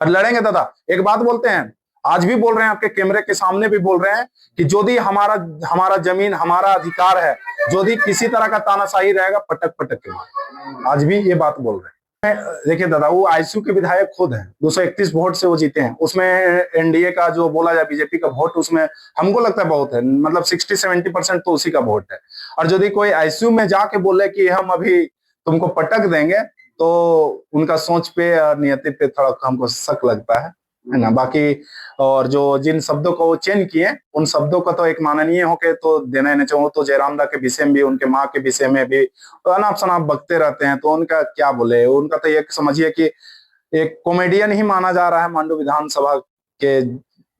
और लड़ेंगे दादा। एक बात बोलते हैं, आज भी बोल रहे हैं, आपके कैमरे के सामने भी बोल रहे हैं कि जो भी हमारा हमारा जमीन हमारा अधिकार है, जो भी किसी तरह का तानाशाही रहेगा पटक पटक के मार, आज भी ये बात बोल रहे हैं। देखिए दादा, वो आईसीयू के विधायक खुद हैं, 231 वोट से वो जीते हैं। उसमें एनडीए का जो बोला जाए बीजेपी का वोट, उसमें हमको लगता है बहुत है, मतलब 60-70% तो उसी का वोट है। और यदि कोई आईसीयू में जाके बोले कि हम अभी तुमको पटक देंगे, तो उनका सोच पे और नियति पे थोड़ा हमको शक लगता है ना। बाकी और जो जिन शब्दों को वो चेंज किए, उन शब्दों का तो एक माननीय होके तो देना ही नहीं चाहिए। तो जयराम दा के विषय में भी, उनके माँ के विषय में भी तो अनाप शनाप बकते रहते हैं, तो उनका क्या बोले। उनका तो एक समझिए कि एक कॉमेडियन ही माना जा रहा है मांडू विधानसभा के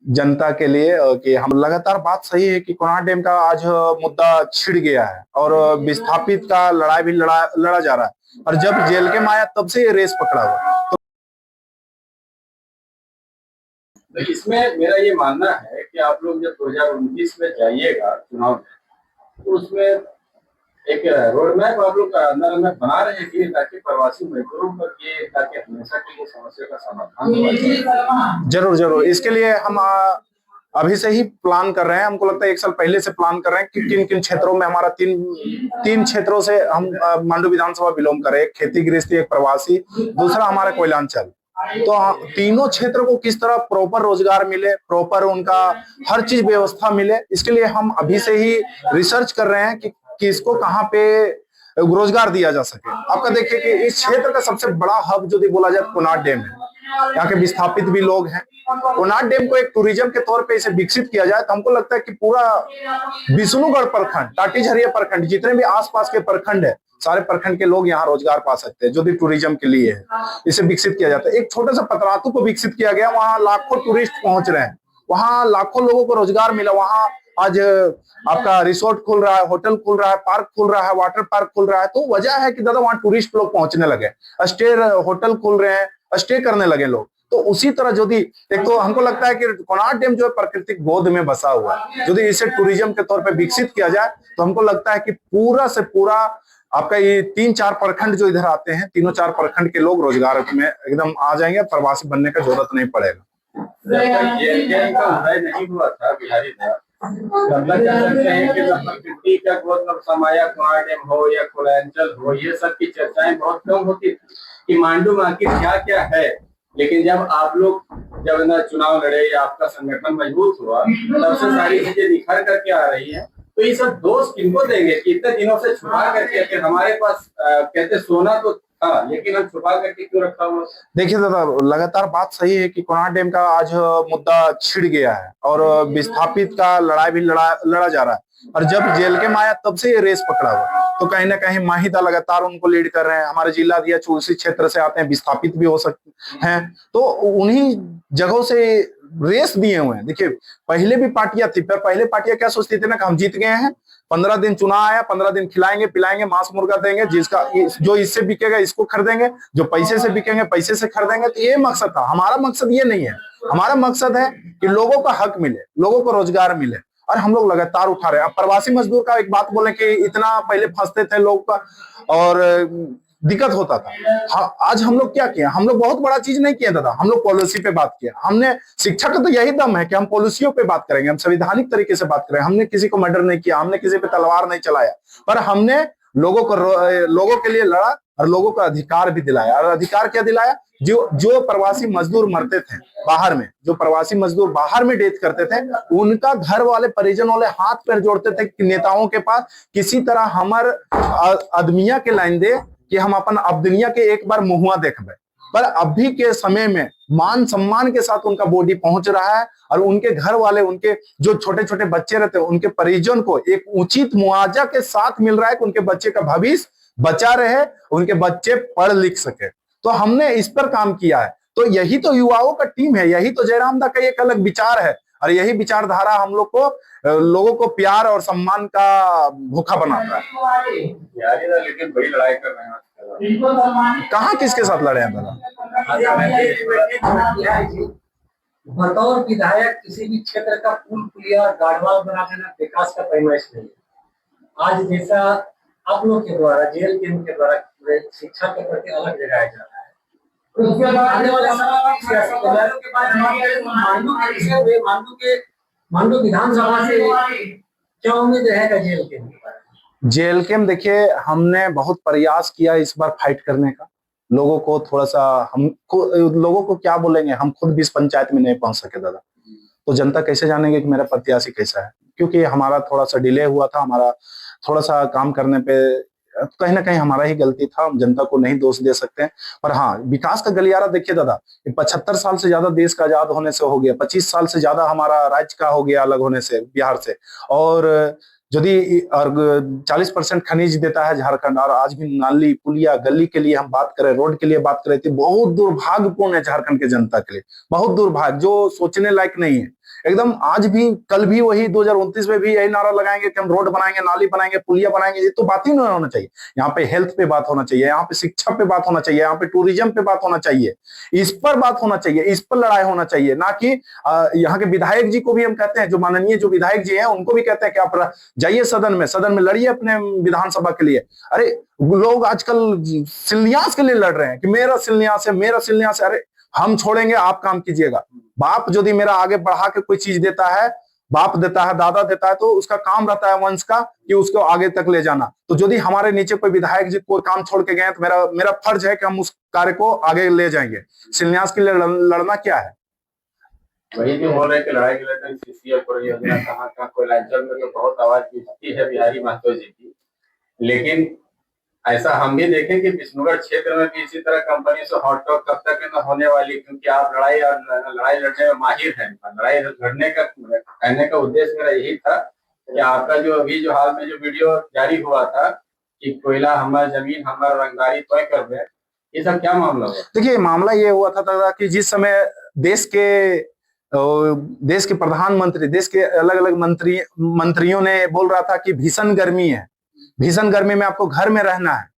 जनता के लिए। कि हम लगातार बात सही है कि कोणार्क डैम का आज मुद्दा छिड़ गया है और विस्थापित का लड़ाई भी लड़ा जा रहा है। और जब जेल के में आया तब से ये रेस पकड़ा हुआ। तो इसमें मेरा ये मानना है कि आप लोग जब 2029 में जाइएगा चुनाव में, तो उसमें एक रोड मैप आप लोग अंदर में बना रहे हैं ताकि प्रवासी मजदूरों पर ये ताकि हमेशा के लिए समस्या का समाधान। जरूर जरूर, इसके लिए हम अभी से ही प्लान कर रहे हैं। हमको लगता है 1 साल पहले से प्लान कर रहे हैं कि किन किन क्षेत्रों में हमारा तीन क्षेत्रों से हम मांडू विधानसभा बिलोंग करें। एक खेती गृहस्थी, एक प्रवासी, दूसरा हमारा कोयलांचल। तो तीनों क्षेत्र को किस तरह प्रॉपर रोजगार मिले, प्रॉपर उनका हर चीज व्यवस्था मिले, इसके लिए हम अभी से ही रिसर्च कर रहे हैं कि इसको कहाँ पे रोजगार दिया जा सके। आपका देखिए कि इस क्षेत्र का सबसे बड़ा हब जो बोला जाए कोणार्क डैम है। यहाँ के विस्थापित भी लोग हैं। कोणार्क डैम को एक टूरिज्म के तौर पे इसे विकसित किया जाए तो हमको लगता है कि पूरा विष्णुगढ़ प्रखंड, टाटीझरिया प्रखंड, जितने भी आसपास के प्रखंड है, सारे प्रखंड के लोग यहाँ रोजगार पा सकते हैं, जो भी टूरिज्म के लिए है। इसे विकसित किया जाता है। एक छोटा सा पतरातू को विकसित किया गया, वहां लाखों टूरिस्ट पहुंच रहे हैं, वहां लाखों लोगों को रोजगार मिला। वहां आज आपका रिसोर्ट खुल रहा है, होटल खुल रहा है, पार्क खुल रहा है, वाटर पार्क खुल रहा है। तो वजह है कि दादा वहां टूरिस्ट लोग पहुंचने लगे, स्टे होटल खुल रहे हैं, स्टे करने लगे लोग। तो उसी तरह यदि एक तो हमको लगता है कि कोणार्क डैम जो है प्राकृतिक गोद में बसा हुआ है, यदि इसे टूरिज्म के तौर पे विकसित किया जाए तो हमको लगता है कि पूरा से पूरा आपका ये 3-4 प्रखंड जो इधर आते हैं, 3-4 प्रखंड के लोग रोजगार में एकदम आ जाएंगे, प्रवासी बनने का जरूरत नहीं पड़ेगा। नहीं हुआ था बिहारी था, प्रकृति का गोद समाया कोणार्क डैम हो या कोयलांचल हो, ये सब की चर्चाएं बहुत कम होती थी कि मांडू में आखिर क्या क्या है। लेकिन जब आप लोग जब ना चुनाव लड़े या आपका संगठन मजबूत हुआ, तब से सारी चीजें निखर करके आ रही हैं। तो ये सब दोष किनको देंगे कि इतने दिनों से छुपा करके, फिर हमारे पास कहते सोना तो था लेकिन हम छुपा करके क्यों रखा हुआ? देखिए दादा, लगातार बात सही है कि कोणार्क डैम का आज मुद्दा छिड़ गया है और विस्थापित का लड़ाई भी लड़ा जा रहा है। और जब जेल के में आया तब से ये रेस पकड़ा हुआ। तो कहीं ना कहीं माहिदा लगातार उनको लीड कर रहे हैं। हमारे जिला अध्यक्ष उसी क्षेत्र से आते हैं, विस्थापित भी हो सकते हैं, तो उन्हीं जगहों से रेस दिए हुए हैं। देखिए पहले भी पार्टियां थी, पर पहले पार्टियां क्या सोचती थी ना कि हम जीत गए हैं, 15 दिन चुनाव आया, 15 दिन खिलाएंगे पिलाएंगे, मांस मुर्गा देंगे, जिसका जो इससे बिकेगा इसको खरीदेंगे, जो पैसे से बिकेंगे पैसे से खरीदेंगे। तो ये मकसद था। हमारा मकसद ये नहीं है। हमारा मकसद है कि लोगों का हक मिले, लोगों को रोजगार मिले, और हम लोग लगातार उठा रहे हैं। अब प्रवासी मजदूर का एक बात बोले कि इतना पहले फंसते थे लोग का और दिक्कत होता था। आज हम लोग क्या किया, हम लोग बहुत बड़ा चीज नहीं किया दादा, हम लोग पॉलिसी पे बात किया। हमने शिक्षा का तो यही दम है कि हम पॉलिसियों पे बात करेंगे, हम संवैधानिक तरीके से बात करेंगे। हमने किसी को मर्डर नहीं किया, हमने किसी पे तलवार नहीं चलाया, पर हमने लोगों के लिए लड़ा और लोगों का अधिकार भी दिलाया। और अधिकार क्या दिलाया, जो प्रवासी मजदूर मरते थे बाहर में, जो प्रवासी मजदूर बाहर में डेथ करते थे, उनका घर वाले परिजन वाले हाथ पैर जोड़ते थे नेताओं के पास, किसी तरह हमार आदमिया के लाइन दे कि हम अपन अब दुनिया के एक बार मुहुआ देखबे। पर अभी के समय में मान सम्मान के साथ उनका बॉडी पहुंच रहा है और उनके घर वाले, उनके जो छोटे छोटे बच्चे रहते हैं, उनके परिजन को एक उचित मुआवजा के साथ मिल रहा है कि उनके बच्चे का भविष्य बचा रहे, उनके बच्चे पढ़ लिख सके। तो हमने इस पर काम किया है। तो यही तो युवाओं का टीम है, यही तो जयराम दा का एक अलग विचार है, और यही विचारधारा हम लोग को लोगों को प्यार और सम्मान का भूखा बनाता है। लेकिन बड़ी लड़ाई कर रहे हैं, कहाँ किसके साथ लड़े हैं दादा? बतौर विधायक किसी भी क्षेत्र का पुल पुलिया गाढ़वाल बना देना विकास का पैमाइश नहीं है। आज जैसा आप लोग के द्वारा जेल के उनके द्वारा शिक्षा के प्रति अलग जगाया जा रहा है, उसके बाद आने वाले समय में सियासी तैयारियों के बारे में बात करें तो मांडू के विषय में मांडू विधानसभा से क्या उम्मीद रहेगा जेल के बारे में? जेल के में देखिए, हमने बहुत प्रयास किया इस बार फाइट करने का। लोगों को थोड़ा सा, हमको लोगों को क्या बोलेंगे, हम खुद भी इस पंचायत में नहीं पहुंच सके दादा, तो जनता कैसे जानेंगे कि मेरा प्रत्याशी कैसा है? क्योंकि हमारा थोड़ा सा डिले हुआ था, हमारा थोड़ा सा काम करने पे कहीं ना कहीं हमारा ही गलती था, हम जनता को नहीं दोष दे सकते हैं। पर हाँ, विकास का गलियारा देखिए दादा, 75 साल से ज्यादा देश का आजाद होने से हो गया, 25 साल से ज्यादा हमारा राज्य का हो गया अलग होने से बिहार से, और यदि और 40% खनिज देता है झारखंड, और आज भी नाली पुलिया गली के लिए हम बात करें, रोड के लिए बात करें, तो बहुत दुर्भाग्यपूर्ण है झारखंड के जनता के लिए, बहुत दुर्भाग्य, जो सोचने लायक नहीं है एकदम। आज भी कल भी वही 2029 में भी यही नारा लगाएंगे कि हम रोड बनाएंगे, नाली बनाएंगे, पुलिया बनाएंगे। ये तो बात ही नहीं होना चाहिए। यहाँ पे हेल्थ पे बात होना चाहिए, यहाँ पे शिक्षा पे बात होना चाहिए, यहाँ पे टूरिज्म पे बात होना चाहिए, इस पर बात होना चाहिए, इस पर लड़ाई होना चाहिए। ना कि यहाँ के विधायक जी को भी हम कहते हैं, जो माननीय जो विधायक जी हैं उनको भी कहते हैं कि आप जाइए सदन में लड़िए अपने विधानसभा के लिए। अरे लोग आजकल शिलान्यास के लिए लड़ रहे हैं कि मेरा शिलान्यास है, मेरा शिलान्यास है। अरे हम छोड़ेंगे, आप काम कीजिएगा। बाप यदि मेरा आगे बढ़ा के कोई चीज देता है, बाप देता है, दादा देता है, तो उसका काम रहता है वंश का कि उसको आगे तक ले जाना। तो यदि हमारे नीचे कोई विधायक जी कोई काम छोड़ के गए, तो मेरा फर्ज है कि हम उस कार्य को आगे ले जाएंगे। शिलान्यास के लिए लड़ना क्या है? वही भी बोल रहे हैं कि लड़ाई के लिए तो सीसीएल परियोजना कहाँ कोयलांचल में तो बहुत आवाज उठती है बिहारी महतो जी की, लेकिन ऐसा हम भी देखें कि विष्णुगढ़ क्षेत्र में भी इसी तरह कंपनी से हॉट टॉक कब तक न होने वाली, क्योंकि आप लड़ाई लड़ने में माहिर हैं। लड़ाई लड़ने का कहने का उद्देश्य मेरा यही था कि आपका जो अभी जो हाल में जो वीडियो जारी हुआ था कि कोयला हमारा जमीन हमारा रंगदारी तय कर दे, ये सब क्या मामला हुआ? देखिए, मामला ये हुआ था दादा कि जिस समय देश के प्रधानमंत्री, देश के अलग अलग मंत्रियों ने बोल रहा था कि भीषण गर्मी है, भीषण गर्मी में आपको घर में रहना है,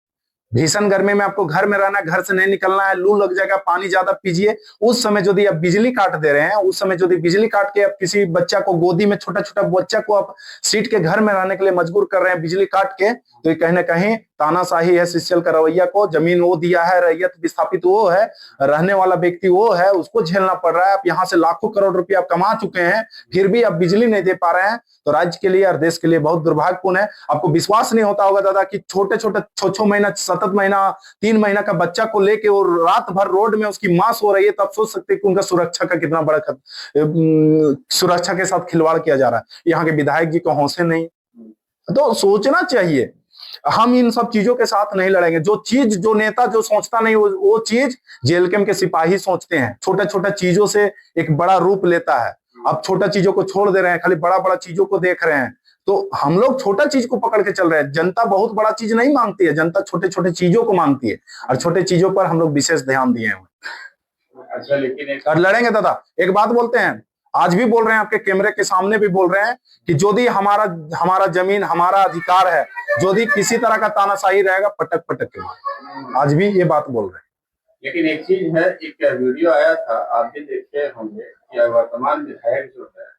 भीषण गर्मी में आपको घर में रहना है, घर से नहीं निकलना है, लू लग जाएगा, पानी ज्यादा पीजिए। उस समय यदि आप बिजली काट दे रहे हैं, उस समय यदि बिजली काट के आप किसी बच्चा को गोदी में, छोटा छोटा बच्चा को आप सीट के घर में रहने के लिए मजबूर कर रहे हैं बिजली काट के, तो ये कहीं ना कहीं तानाशाही है सीसीएल का रवैया को। जमीन वो दिया है, रैयत विस्थापित वो है, रहने वाला व्यक्ति वो है, उसको झेलना पड़ रहा है। आप यहाँ से लाखों करोड़ रुपया आप कमा चुके हैं, फिर भी आप बिजली नहीं दे पा रहे हैं, तो राज्य के लिए और देश के लिए बहुत दुर्भाग्यपूर्ण है। आपको विश्वास नहीं होता होगा दादा कि छोटे छोटे 6 महीना, 7 महीना, 3 महीना का बच्चा को लेके और रात भर रोड में उसकी मां सो रही है, तब सोच सकते हैं कि उनका सुरक्षा का कितना बड़ा सुरक्षा के साथ खिलवाड़ किया जा रहा है। यहाँ के विधायक जी को हौसले नहीं, तो सोचना चाहिए। हम इन सब चीजों के साथ नहीं लड़ेंगे। जो नेता जो सोचता नहीं, वो चीज जेएलकेएम के सिपाही सोचते हैं। छोटे छोटे चीजों से एक बड़ा रूप लेता है। अब छोटा चीजों को छोड़ दे रहे हैं, खाली बड़ा बड़ा चीजों को देख रहे हैं, तो हम लोग छोटा चीज को पकड़ के चल रहे हैं। जनता बहुत बड़ा चीज नहीं मांगती है, जनता छोटे छोटे चीजों को मांगती है, और छोटे चीजों पर हम लोग विशेष ध्यान दिए हैं। अच्छा, लेकिन और लड़ेंगे दादा। एक बात बोलते हैं, आज भी बोल रहे हैं, आपके कैमरे के सामने भी बोल रहे हैं कि यदि हमारा जमीन हमारा अधिकार है, यदि किसी तरह का तानाशाही रहेगा, पटक पटक के मार। आज भी ये बात बोल रहे हैं। लेकिन एक चीज है, एक वीडियो आया था, आप भी देखे होंगे कि वर्तमान विधायक जो है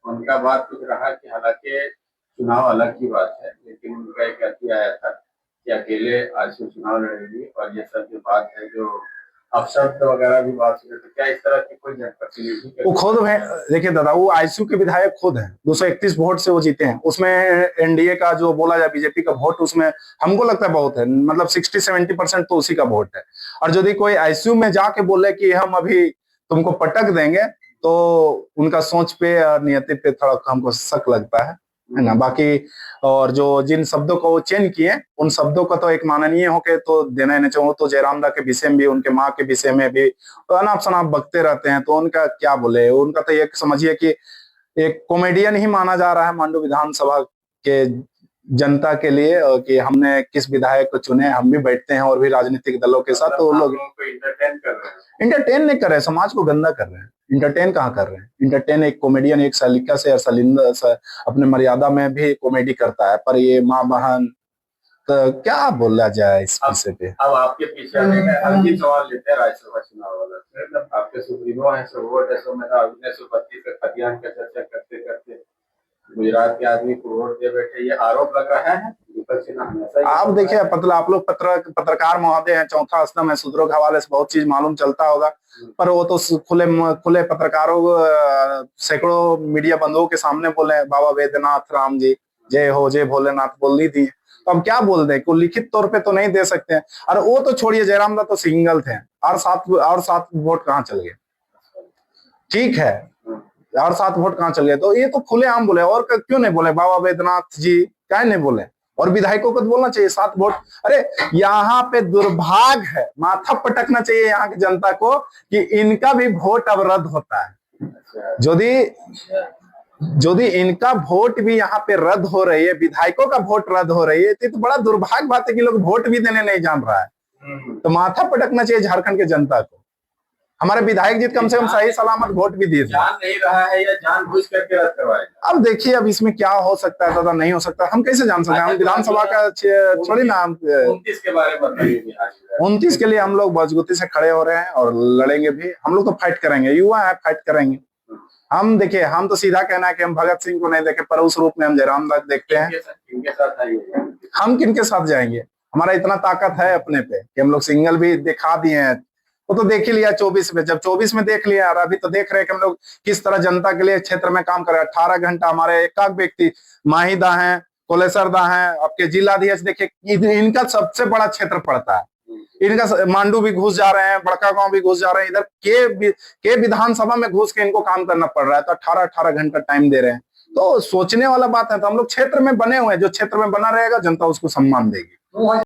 उनका बात कुछ रहा कि हालांकि चुनाव अलग की बात है, लेकिन उनका एक अति आया था कि अकेले आज से चुनाव लड़ेंगे, और ये सब जो बात है जो अपशब्द वगैरह भी बात हुई, तो क्या इस तरह की कोई जनप्रतिनिधि? वो खुद है, देखिए दादा, वो आईसीयू के विधायक खुद हैं। 231 वोट से वो जीते हैं। उसमें एनडीए का जो बोला जाए बीजेपी का वोट, उसमें हमको लगता है बहुत है, मतलब 60-70% तो उसी का वोट है। और यदि कोई आईसीयू में जाके बोले कि हम अभी तुमको पटक देंगे, तो उनका सोच पे और नियति पे थोड़ा हमको शक लगता है ना। बाकी और जो जिन शब्दों को वो चेंज किए, उन शब्दों का तो एक माननीय होके तो देना ही नहीं चाहिए। तो जयराम दा के विषय में भी, उनके माँ के विषय में भी तो अनाप शनाप बकते रहते हैं, तो उनका क्या बोले। उनका तो एक समझिए कि एक कॉमेडियन ही माना जा रहा है मांडू विधानसभा के जनता के लिए, कि हमने किस विधायक को चुने। हम भी बैठते हैं और भी राजनीतिक दलों के साथ, तो वो लोग इंटरटेन कर रहे हैं। इंटरटेन नहीं कर रहे हैं, समाज को गंदा कर रहे हैं। इंटरटेन कहाँ कर रहे हैं? इंटरटेन एक कॉमेडियन, एक सलीका से अपने मर्यादा में भी कॉमेडी करता है, पर ये माँ बहन, तो क्या बोला जाए इस विषय पे। अब आपके पीछे अंतिम सवाल लेते हैं राज्यसभा चुनाव वाला। मतलब आपके सुप्रीमो है, वोट है, मेरा 1932 का खतियान का चर्चा करते करते गुजरात के आदमी को वोट दे बैठे, ये आरोप लग रहा है विपक्ष ने हमेशा आप देखिए मतलब आप लोग पत्रकार महोदय हैं, चौथा स्तंभ है, सूत्रों के हवाले से बहुत चीज मालूम चलता होगा, पर वो तो खुले पत्रकारों सैकड़ों मीडिया बंधुओं के सामने बोले बाबा वैद्यनाथ राम जी जय हो जय भोलेनाथ बोल दी थी, तो हम क्या बोल दें, कोई लिखित तौर पे तो नहीं दे सकते हैं। और वो तो छोड़िए, जयराम दा तो सिंगल थे और 7 वोट कहाँ चल गए, ठीक है, और 7 वोट कहाँ चल गए, तो ये तो खुलेआम बोले। और क्यों नहीं बोले बाबा वैद्यनाथ जी, क्या नहीं बोले, और विधायकों को तो बोलना चाहिए 7 वोट। अरे यहाँ पे दुर्भाग्य है, माथा पटकना चाहिए यहाँ की जनता को कि इनका भी वोट अब रद्द होता है। यदि इनका वोट भी यहाँ पे रद्द हो रही है, विधायकों का वोट रद्द हो रही है, तो बड़ा दुर्भाग्य बात है कि लोग वोट भी देने नहीं जान रहा है। तो माथा पटकना चाहिए झारखंड के जनता को। हमारे विधायक जी कम से कम सही सलामत वोट भी दिए थे। जान नहीं रहा है या जानबूझ करके रद्द करवाएगा। अब देखिए, अब इसमें क्या हो सकता है तथा नहीं हो सकता, हम कैसे जान सकते हैं, हम विधानसभा का छोड़ी ना। 29 के बारे में बताइए। 29 के लिए हम लोग मजबूती से खड़े हो रहे हैं और लड़ेंगे भी। हम लोग तो फाइट करेंगे, युवा है, फाइट करेंगे। हम देखिए, हम तो सीधा कहना है कि हम भगत सिंह को नहीं देखे, पर उस रूप में हम जयराम दास देखते हैं। किनके साथ आइए? हम किनके साथ जाएंगे, हमारा इतना ताकत है अपने पे कि हम लोग सिंगल भी दिखा दिए हैं। वो तो देख ही लिया 24 में, जब 24 में देख लिया, और अभी तो देख रहे हैं कि हम लोग किस तरह जनता के लिए क्षेत्र में काम कर रहे हैं। 18 घंटा हमारे एक व्यक्ति माहिदा है, कोलेसरदा है, आपके जिलाधीश देखिए, इनका सबसे बड़ा क्षेत्र पड़ता है। इनका मांडू भी घुस जा रहे हैं, बड़का गांव भी घुस जा रहे हैं, इधर के विधानसभा में घुस के इनको काम करना पड़ रहा है। तो 18 घंटा टाइम दे रहे हैं, तो सोचने वाला बात है। तो हम लोग क्षेत्र में बने हुए हैं, जो क्षेत्र में बना रहेगा जनता उसको सम्मान देगी।